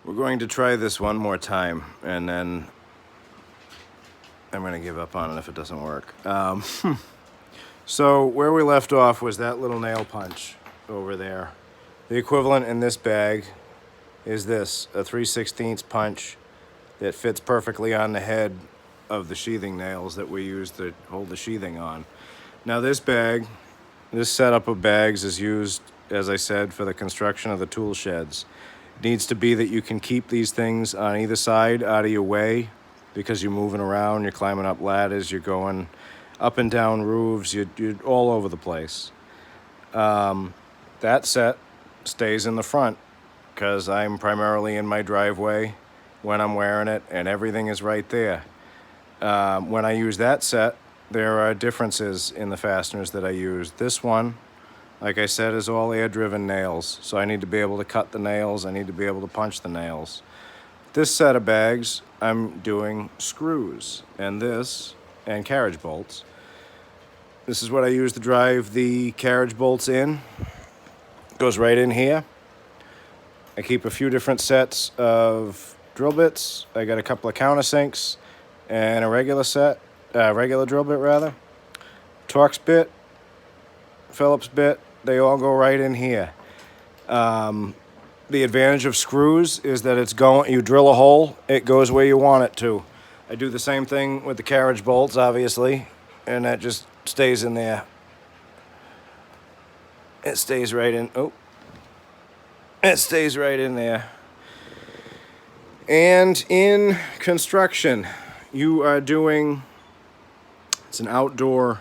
We're going to try this one more time, and then I'm going to give up on it if it doesn't work. So where we left off was that little nail punch over there. The equivalent in this bag is this, a 3/16 punch that fits perfectly on the head of the sheathing nails that we use to hold the sheathing on. Now this bag, this setup of bags is used, as I said, for the construction of the tool sheds. It needs to be that you can keep these things on either side out of your way because you're moving around, you're climbing up ladders, you're going up and down roofs, you're all over the place. That set stays in the front because I'm primarily in my driveway when I'm wearing it, and everything is right there. When I use that set, there are differences in the fasteners that I use. This one, like I said, is all air-driven nails, so I need to be able to cut the nails, I need to be able to punch the nails. This set of bags, I'm doing screws, and carriage bolts. This is what I use to drive the carriage bolts in. Goes right in here. I keep a few different sets of drill bits. I got a couple of countersinks and a regular drill bit rather. Torx bit, Phillips bit, they all go right in here. The advantage of screws is that you drill a hole, it goes where you want it to. I do the same thing with the carriage bolts, obviously, and that just stays in there. It stays right in. It stays right in there. And in construction, you are doing, it's an outdoor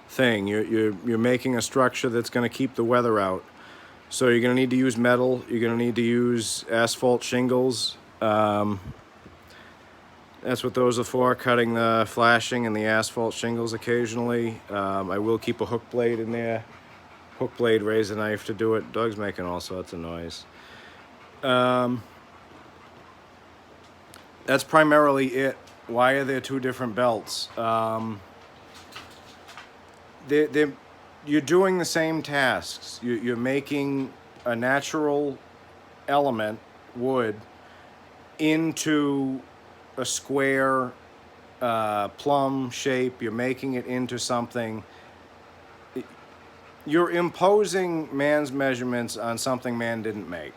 thing. You're making a structure that's going to keep the weather out. So you're going to need to use metal. You're going to need to use asphalt shingles. That's what those are for, cutting the flashing and the asphalt shingles occasionally. I will keep a hook blade in there. Hook blade, razor knife to do it. Dog's making all sorts of noise. That's primarily it. Why are there two different belts? You're doing the same tasks. You're making a natural element, wood, into a square plum shape. You're making it into something. You're imposing man's measurements on something man didn't make.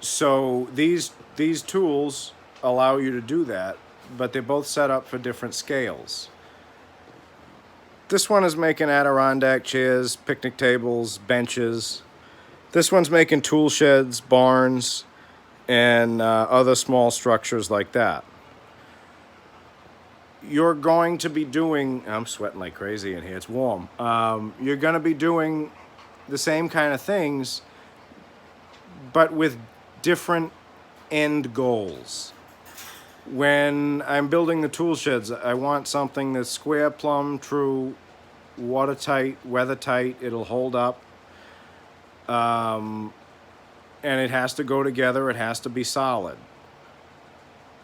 So these tools allow you to do that, but they're both set up for different scales. This one is making Adirondack chairs, picnic tables, benches. This one's making tool sheds, barns, and other small structures like that. You're going to be doing, I'm sweating like crazy in here, it's warm. You're going to be doing the same kind of things, but with different end goals. When I'm building the tool sheds, I want something that's square, plumb, true, watertight, weather-tight, it'll hold up. And it has to go together, it has to be solid.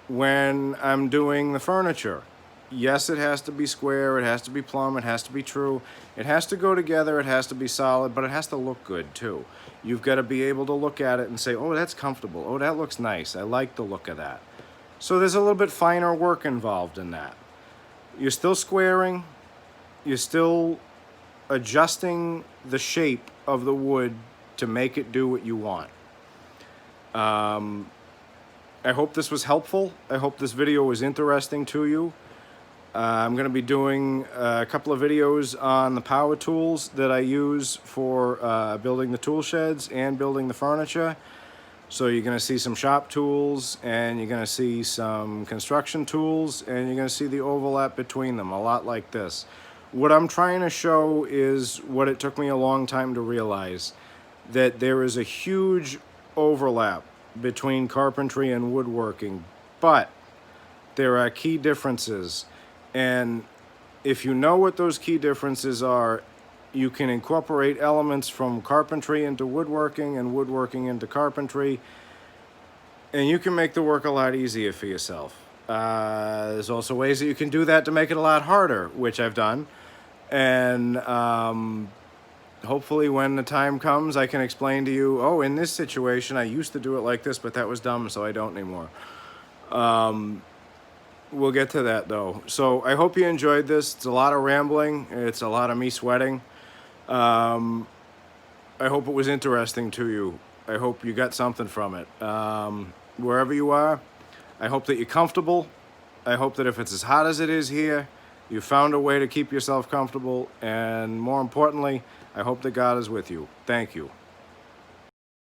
When I'm doing the furniture, yes, it has to be square, it has to be plumb, it has to be true. It has to go together, it has to be solid, but it has to look good too. You've got to be able to look at it and say, oh, that's comfortable. Oh, that looks nice. I like the look of that. So there's a little bit finer work involved in that. You're still squaring, you're still adjusting the shape of the wood to make it do what you want. I hope this was helpful. I hope this video was interesting to you. I'm going to be doing a couple of videos on the power tools that I use for building the tool sheds and building the furniture. So you're going to see some shop tools, and you're going to see some construction tools, and you're going to see the overlap between them, a lot like this. What I'm trying to show is what it took me a long time to realize, that there is a huge overlap between carpentry and woodworking, but there are key differences. And if you know what those key differences are, you can incorporate elements from carpentry into woodworking and woodworking into carpentry, and you can make the work a lot easier for yourself. There's also ways that you can do that to make it a lot harder, which I've done. And hopefully when the time comes, I can explain to you, oh, in this situation, I used to do it like this, but that was dumb, so I don't anymore. We'll get to that, though. So I hope you enjoyed this. It's a lot of rambling. It's a lot of me sweating. I hope it was interesting to you. I hope you got something from it. Wherever you are, I hope that you're comfortable. I hope that if it's as hot as it is here, you found a way to keep yourself comfortable. And more importantly, I hope that God is with you. Thank you.